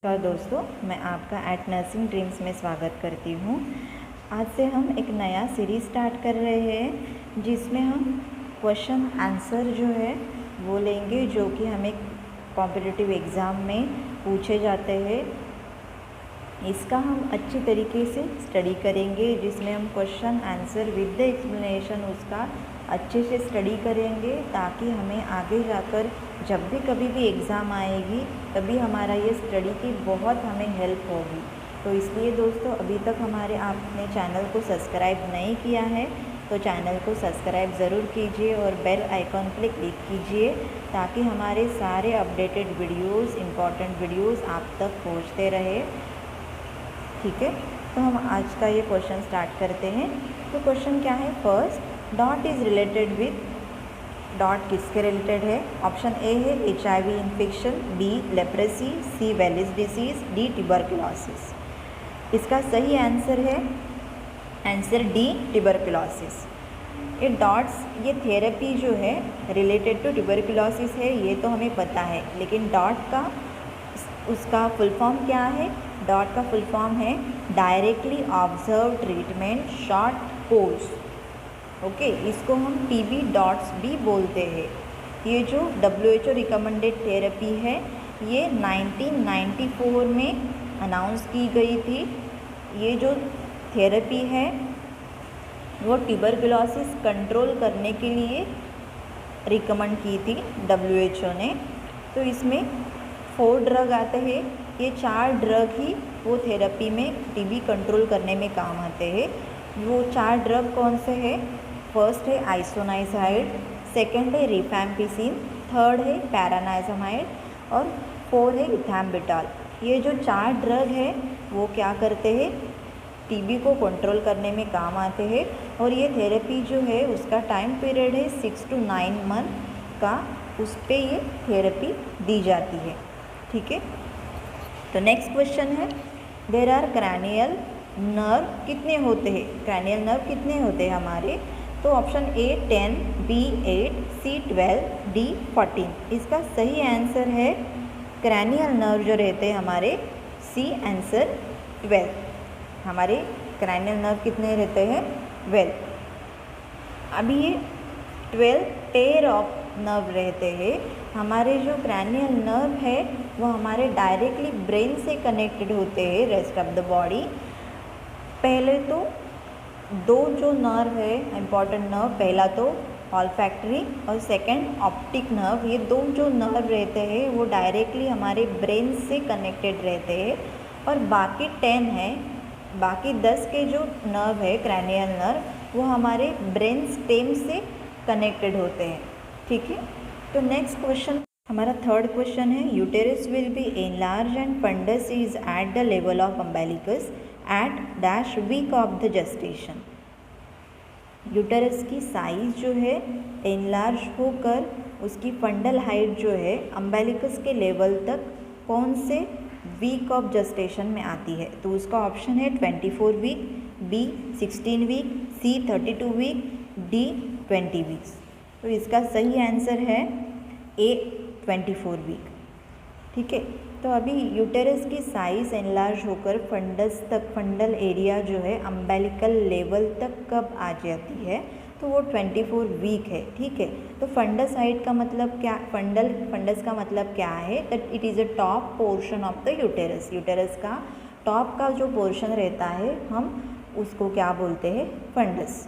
दोस्तों, मैं आपका एट नर्सिंग ड्रीम्स में स्वागत करती हूँ। आज से हम एक नया सीरीज़ स्टार्ट कर रहे हैं जिसमें हम क्वेश्चन आंसर जो है वो लेंगे, जो कि हमें कॉम्पिटिटिव एग्ज़ाम में पूछे जाते हैं। इसका हम अच्छी तरीके से स्टडी करेंगे, जिसमें हम question answer with the explanation उसका अच्छे से स्टडी करेंगे, ताकि हमें आगे जाकर जब भी कभी भी एग्ज़ाम आएगी तभी हमारा ये स्टडी की बहुत हमें हेल्प होगी। तो इसलिए दोस्तों, अभी तक आपने चैनल को सब्सक्राइब नहीं किया है तो चैनल को सब्सक्राइब ज़रूर कीजिए और बेल आइकॉन पर क्लिक कीजिए, ताकि हमारे सारे अपडेटेड वीडियोस, इम्पॉर्टेंट वीडियोस आप तक पहुंचते रहे। ठीक है, तो हम आज का ये क्वेश्चन स्टार्ट करते हैं। तो क्वेश्चन क्या है? First, dot is related with, dot किसके रिलेटेड है? ऑप्शन ए है HIV इन्फेक्शन, बी लेप्रेसी, सी वेलिस डिसीज़, डी ट्यूबरकुलोसिस। इसका सही आंसर है आंसर डी, ट्यूबरकुलोसिस। ये डॉट्स, ये थेरेपी जो है रिलेटेड टू ट्यूबरकुलोसिस है, ये तो हमें पता है, लेकिन डॉट का उसका फुल फॉर्म क्या है? डॉट का फुल फॉर्म है directly observe treatment short course. Okay, इसको हम TB डॉट्स भी बोलते हैं। ये जो WHO रिकमेंडेड थेरेपी है, ये 1994 में अनाउंस की गई थी। ये जो थेरेपी है वो ट्यूबरकुलोसिस कंट्रोल करने के लिए रिकमेंड की थी WHO ने। तो इसमें 4 ड्रग आते हैं। ये 4 ड्रग ही वो थेरेपी में TB कंट्रोल करने में काम आते हैं। वो 4 ड्रग कौन से हैं? फर्स्ट है आइसोनाइजाइड, सेकेंड है रिफैम्पिसिन, थर्ड है पैरानाइजामाइड और 4 है इथैम्बिटॉल। ये जो 4 ड्रग है वो क्या करते हैं? TB को कंट्रोल करने में काम आते हैं। और ये थेरेपी जो है उसका टाइम पीरियड है 6 to 9 मंथ का, उस पर ये थेरेपी दी जाती है। ठीक है, तो नेक्स्ट क्वेश्चन है, देयर आर क्रैनियल नर्व कितने होते हैं? क्रैनियल नर्व कितने होते हैं हमारे? तो option A 10, B 8, C 12, D 14। इसका सही आंसर है क्रैनियल नर्व जो रहते हैं हमारे, सी आंसर 12। हमारे क्रैनियल नर्व कितने रहते हैं? 12। अभी ये 12 पेयर ऑफ नर्व रहते हैं। हमारे जो क्रैनियल नर्व है वो हमारे डायरेक्टली ब्रेन से कनेक्टेड होते हैं रेस्ट ऑफ द बॉडी। पहले तो 2 जो नर्व है इम्पॉर्टेंट नर्व, पहला तो ऑल्फैक्टरी और सेकंड ऑप्टिक नर्व। ये 2 जो नर्व रहते हैं वो डायरेक्टली हमारे ब्रेन से कनेक्टेड रहते हैं। और बाकी 10 है, बाकी 10 के जो नर्व है क्रैनियल नर्व, वो हमारे ब्रेन स्टेम से कनेक्टेड होते हैं। ठीक है, तो नेक्स्ट क्वेश्चन, हमारा थर्ड क्वेश्चन है, uterus will be enlarge and fundus is at the level of umbilicus at dash week of the gestation. Uterus की साइज जो है एनलार्ज होकर उसकी फंडल हाइट जो है अम्बिलिकस के लेवल तक कौन से वीक ऑफ जेस्टेशन में आती है? तो उसका ऑप्शन है 24 वीक, बी 16 वीक, सी 32 वीक, डी 20 वीक्स। तो इसका सही आंसर है ए 24 वीक। ठीक है, तो अभी यूटेरस की साइज़ एनलार्ज होकर फंडस तक, फंडल एरिया जो है अम्बिलिकल लेवल तक कब आ जाती है? तो वो 24 वीक है। ठीक है, तो फंडस हाइट का मतलब क्या? फंडस का मतलब क्या है? That it is a top portion of the uterus. Uterus का टॉप का जो पोर्शन रहता है हम उसको क्या बोलते हैं? फंडस।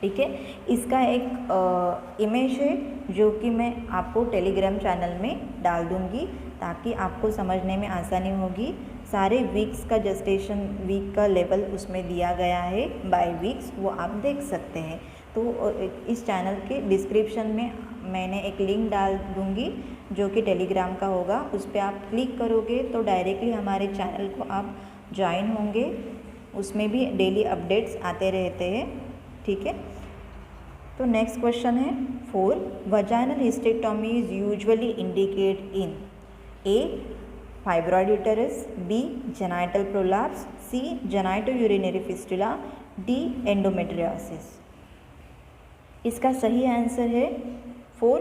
ठीक है, इसका एक इमेज है जो कि मैं आपको टेलीग्राम चैनल में डाल दूँगी, ताकि आपको समझने में आसानी होगी। सारे वीक्स का जेस्टेशन वीक का लेवल उसमें दिया गया है बाय वीक्स, वो आप देख सकते हैं। तो इस चैनल के डिस्क्रिप्शन में मैंने एक लिंक डाल दूँगी जो कि टेलीग्राम का होगा। उस पर आप क्लिक करोगे तो डायरेक्टली हमारे चैनल को आप ज्वाइन होंगे। उसमें भी डेली अपडेट्स आते रहते हैं। ठीक है, तो नेक्स्ट क्वेश्चन है 4, vaginal hysterectomy is usually indicate in a fibroid uterus, B genital prolapse, C genito urinary fistula, D endometriosis. इसका सही आंसर है 4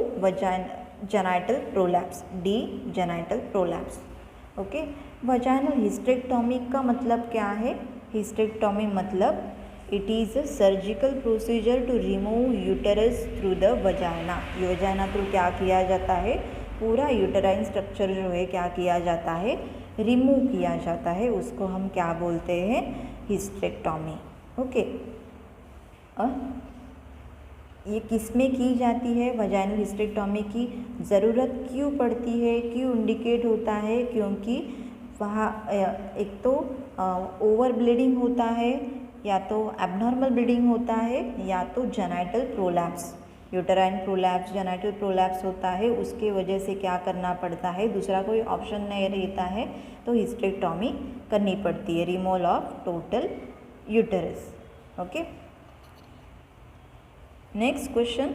genital prolapse, D genital prolapse. Okay. Vaginal hysterectomy का मतलब क्या है? हिस्टेक्टोमी मतलब it is a surgical procedure to remove uterus through the vagina. ये vagina through क्या किया जाता है? पूरा यूटेराइन स्ट्रक्चर जो है क्या किया जाता है? रिमूव किया जाता है। उसको हम क्या बोलते हैं? हिस्टेक्टोमी। ओके। ये किस में की जाती है? वजाइनल हिस्टेक्टोमी की ज़रूरत क्यों पड़ती है, क्यों इंडिकेट होता है? क्योंकि वहाँ एक तो ओवर ब्लीडिंग होता है, या तो एबनॉर्मल ब्लीडिंग होता है, या तो genital prolapse, uterine prolapse, genital prolapse होता है। उसके वजह से क्या करना पड़ता है? दूसरा कोई ऑप्शन नहीं रहता है, तो हिस्टेक्टोमी करनी पड़ती है, removal of total uterus. Okay. Next question,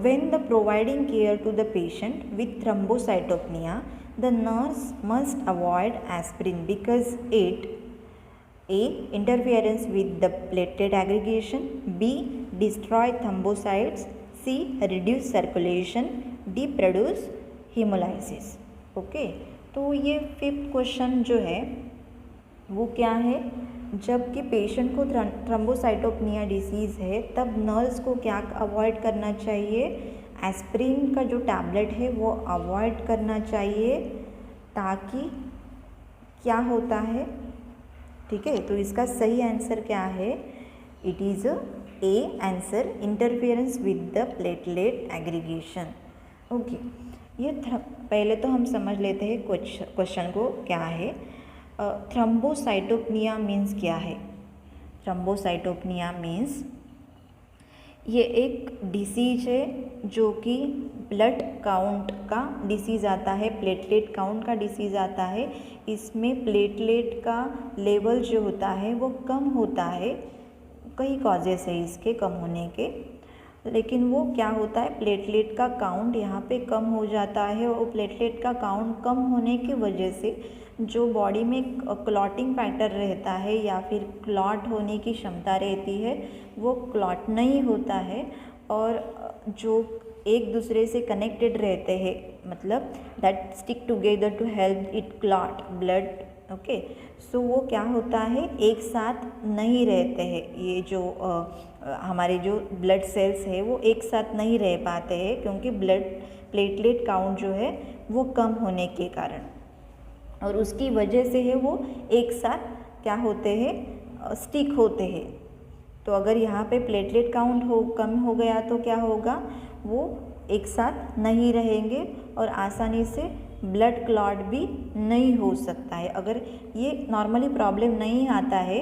when the providing care to the patient with thrombocytopenia, the nurse must avoid aspirin because it A. interference with the platelet aggregation, B. destroy thrombocytes, C. reduce circulation, D. produce hemolysis। Okay, तो ये 5th question जो है वो क्या है? जबकि patient को thrombocytopenia disease है, तब नर्स को क्या अवॉइड करना चाहिए? एस्पिरिन का जो टैबलेट है वो अवॉइड करना चाहिए, ताकि क्या होता है? ठीक है, तो इसका सही आंसर क्या है? It is A answer, interference with the platelet aggregation. Okay, ये पहले तो हम समझ लेते हैं क्वेश्चन को क्या है। थ्रोम्बोसाइटोपेनिया मीन्स क्या है? थ्रोम्बोसाइटोपेनिया मीन्स ये एक डिसीज है जो कि ब्लड काउंट का डिसीज़ आता है, प्लेटलेट काउंट का डिसीज़ आता है। इसमें प्लेटलेट का लेवल जो होता है वो कम होता है, कई कॉजेस है इसके कम होने के, लेकिन वो क्या होता है? प्लेटलेट का काउंट यहाँ पे कम हो जाता है, और प्लेटलेट का काउंट कम होने की वजह से जो बॉडी में क्लॉटिंग फैक्टर रहता है या फिर क्लॉट होने की क्षमता रहती है वो क्लॉट नहीं होता है, और जो एक दूसरे से कनेक्टेड रहते हैं, मतलब that stick together to help it clot blood. Okay, so वो क्या होता है? एक साथ नहीं रहते हैं। ये जो हमारे जो ब्लड सेल्स है वो एक साथ नहीं रह पाते हैं, क्योंकि ब्लड प्लेटलेट काउंट जो है वो कम होने के कारण, और उसकी वजह से है वो एक साथ क्या होते हैं? स्टिक होते हैं। तो अगर यहाँ पे प्लेटलेट काउंट कम हो गया तो क्या होगा? वो एक साथ नहीं रहेंगे और आसानी से ब्लड क्लॉट भी नहीं हो सकता है। अगर ये नॉर्मली प्रॉब्लम नहीं आता है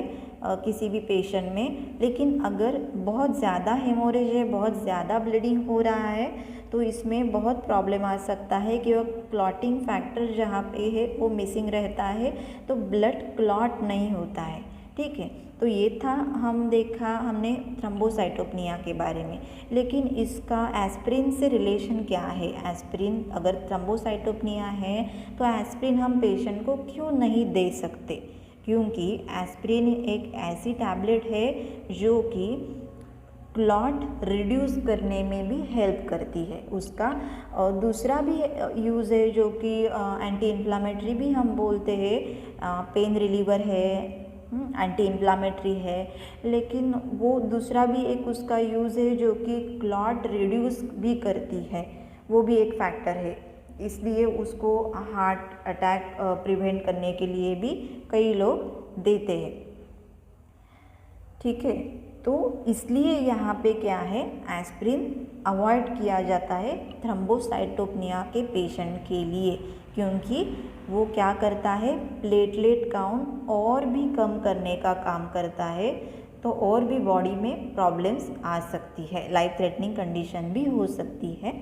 किसी भी पेशेंट में, लेकिन अगर बहुत ज़्यादा हेमोरेज है, बहुत ज़्यादा ब्लीडिंग हो रहा है, तो इसमें बहुत प्रॉब्लम आ सकता है कि वो क्लॉटिंग फैक्टर जहाँ पे है वो मिसिंग रहता है, तो ब्लड क्लॉट नहीं होता है। ठीक है, तो ये था हमने थ्रोम्बोसाइटोपेनिया के बारे में। लेकिन इसका एस्पिरिन से रिलेशन क्या है? एस्पिरिन, अगर थ्रोम्बोसाइटोपेनिया है तो एस्पिरिन हम पेशेंट को क्यों नहीं दे सकते? क्योंकि एस्पिरिन एक ऐसी टैबलेट है जो कि क्लॉट रिड्यूस करने में भी हेल्प करती है। उसका दूसरा भी यूज़ है जो कि एंटी इन्फ्लामेटरी भी हम बोलते हैं, पेन रिलीवर है, एंटी इन्फ्लामेटरी है, लेकिन वो दूसरा भी एक उसका यूज़ है जो कि क्लॉट रिड्यूस भी करती है, वो भी एक फैक्टर है। इसलिए उसको हार्ट अटैक प्रिवेंट करने के लिए भी कई लोग देते हैं। ठीक है, तो इसलिए यहाँ पे क्या है? एस्पिरिन अवॉइड किया जाता है थ्रोम्बोसाइटोपेनिया के पेशेंट के लिए, क्योंकि वो क्या करता है? प्लेटलेट काउंट और भी कम करने का काम करता है, तो और भी बॉडी में प्रॉब्लम्स आ सकती है, लाइफ थ्रेटनिंग कंडीशन भी हो सकती है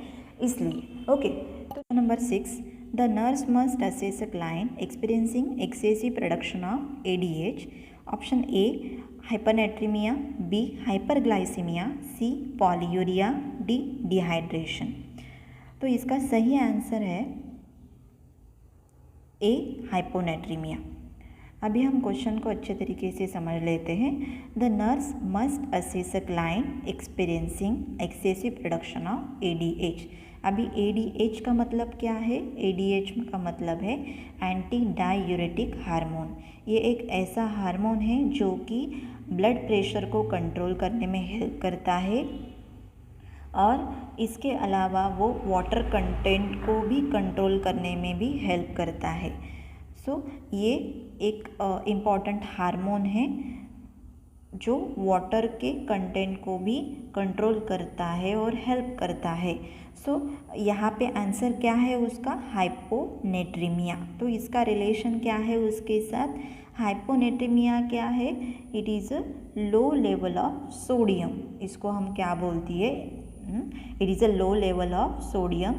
इसलिए। ओके, तो number 6, the nurse must assess a client experiencing excessive production of ADH। Option A hypernatraemia, B hyperglycaemia, C polyuria, D dehydration. तो इसका सही आंसर है ए हाइपोनेट्रीमिया। अभी हम क्वेश्चन को अच्छे तरीके से समझ लेते हैं। The nurse must assess a client experiencing excessive production of ADH। अभी ADH का मतलब क्या है? ADH का मतलब है एंटी डायूरेटिक हार्मोन। ये एक ऐसा हार्मोन है जो कि ब्लड प्रेशर को कंट्रोल करने में हेल्प करता है और इसके अलावा वो वाटर कंटेंट को भी कंट्रोल करने में भी हेल्प करता है। ये एक इम्पॉर्टेंट हार्मोन है जो वाटर के कंटेंट को भी कंट्रोल करता है और हेल्प करता है। यहाँ पे आंसर क्या है उसका? हाइपोनेट्रीमिया। तो इसका रिलेशन क्या है उसके साथ? हाइपोनेट्रीमिया क्या है? It is a low level of sodium. इसको हम क्या बोलती है? It is a low level of sodium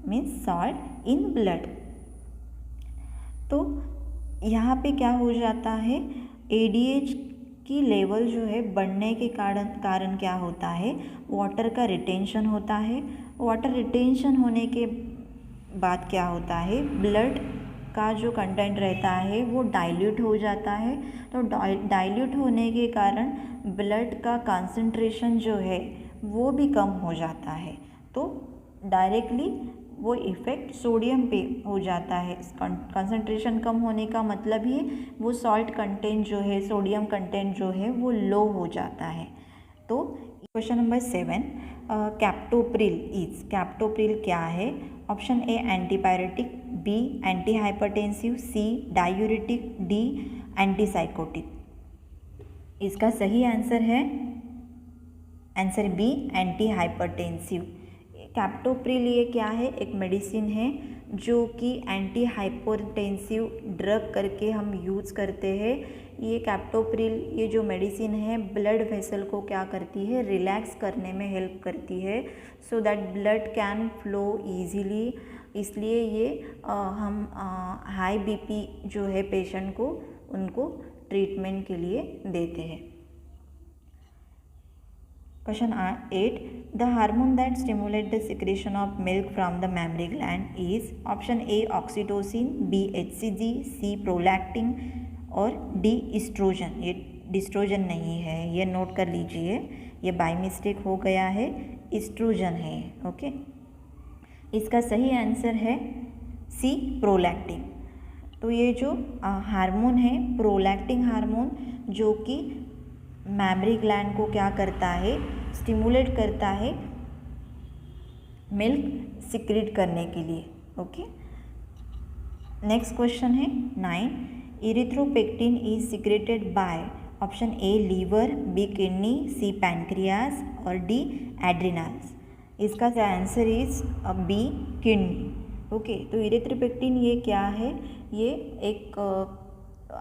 means salt in blood. तो यहाँ पे क्या हो जाता है? ADH की लेवल जो है बढ़ने के कारण क्या होता है? वाटर का रिटेंशन होता है। वाटर रिटेंशन होने के बाद क्या होता है? ब्लड का जो कंटेंट रहता है वो डाइल्यूट हो जाता है। तो डाइल्यूट होने के कारण ब्लड का कंसंट्रेशन जो है वो भी कम हो जाता है। तो डायरेक्टली वो इफ़ेक्ट सोडियम पे हो जाता है। कंसंट्रेशन कम होने का मतलब ही वो सॉल्ट कंटेंट जो है, सोडियम कंटेंट जो है वो लो हो जाता है। तो क्वेश्चन नंबर 7, कैप्टोप्रिल क्या है? Option A antipyretic, B anti hypertensive, C diuretic, D antipsychotic. इसका सही आंसर है answer B anti hypertensive. Captopril ये क्या है? एक मेडिसिन है जो कि एंटी हाइपरटेंसिव ड्रग करके हम यूज़ करते हैं। ये कैप्टोप्रिल ये जो मेडिसिन है ब्लड वेसल को क्या करती है? रिलैक्स करने में हेल्प करती है so that blood can flow easily. इसलिए ये हम हाई BP जो है पेशेंट को उनको ट्रीटमेंट के लिए देते हैं। Question 8. The hormone that stimulates the secretion of milk from the mammary gland is option A oxytocin, B HCG, C prolactin और D estrogen। ये डिस्ट्रोजन नहीं है, ये नोट कर लीजिए, ये बाय मिस्टेक हो गया है, एस्ट्रोजन है। ओके, इसका सही आंसर है C प्रोलैक्टिन। तो ये जो हार्मोन है प्रोलैक्टिन हार्मोन जो कि मैमरी ग्लैंड को क्या करता है? स्टिमुलेट करता है मिल्क सिक्रीट करने के लिए। ओके, नेक्स्ट क्वेश्चन है 9. Erythropoietin is secreted by option A liver, B kidney, C pancreas और डी एड्रिनल्स। इसका answer is B kidney. Okay, तो इरिथ्रोपेक्टिन ये क्या है? ये एक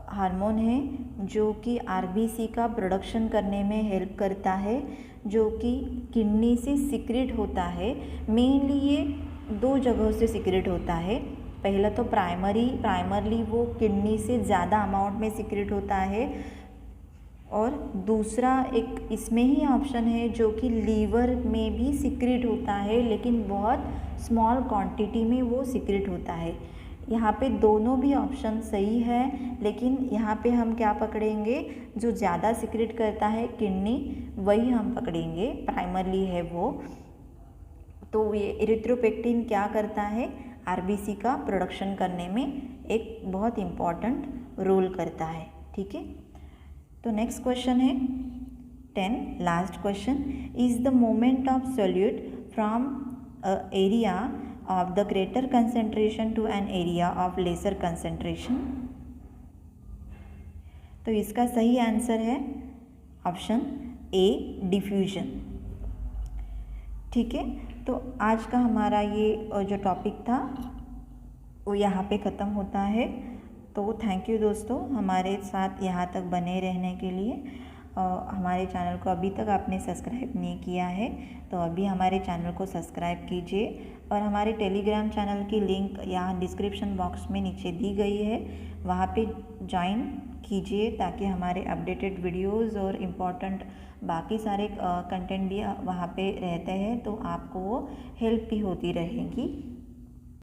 हार्मोन है जो कि RBC का प्रोडक्शन करने में हेल्प करता है, जो कि किडनी से सिक्रेट होता है। मेनली ये 2 जगहों से सिक्रेट होता है। पहला तो प्राइमरली वो किडनी से ज़्यादा अमाउंट में सिक्रेट होता है, और दूसरा एक इसमें ही ऑप्शन है जो कि लीवर में भी सिक्रेट होता है, लेकिन बहुत स्मॉल क्वांटिटी में वो सिक्रेट होता है। यहाँ पे दोनों भी ऑप्शन सही है, लेकिन यहाँ पे हम क्या पकड़ेंगे? जो ज़्यादा सिक्रेट करता है किडनी, वही हम पकड़ेंगे, प्राइमरली है वो। तो ये इरिथ्रोपेक्टिन क्या करता है? RBC का प्रोडक्शन करने में एक बहुत इम्पॉर्टेंट रोल करता है। ठीक है, तो नेक्स्ट क्वेश्चन है 10, last question. Is the moment of solute from area of the greater concentration to an area of lesser concentration? तो इसका सही आंसर है ऑप्शन ए डिफ्यूजन। ठीक है, तो आज का हमारा ये जो टॉपिक था वो यहाँ पे ख़त्म होता है। तो थैंक यू दोस्तों हमारे साथ यहाँ तक बने रहने के लिए। हमारे चैनल को अभी तक आपने सब्सक्राइब नहीं किया है तो अभी हमारे चैनल को सब्सक्राइब कीजिए, और हमारे टेलीग्राम चैनल की लिंक यहाँ डिस्क्रिप्शन बॉक्स में नीचे दी गई है, वहाँ पे ज्वाइन कीजिए ताकि हमारे अपडेटेड वीडियोस और इम्पॉर्टेंट बाकी सारे कंटेंट भी वहाँ पे रहते हैं, तो आपको वो हेल्प भी होती रहेगी।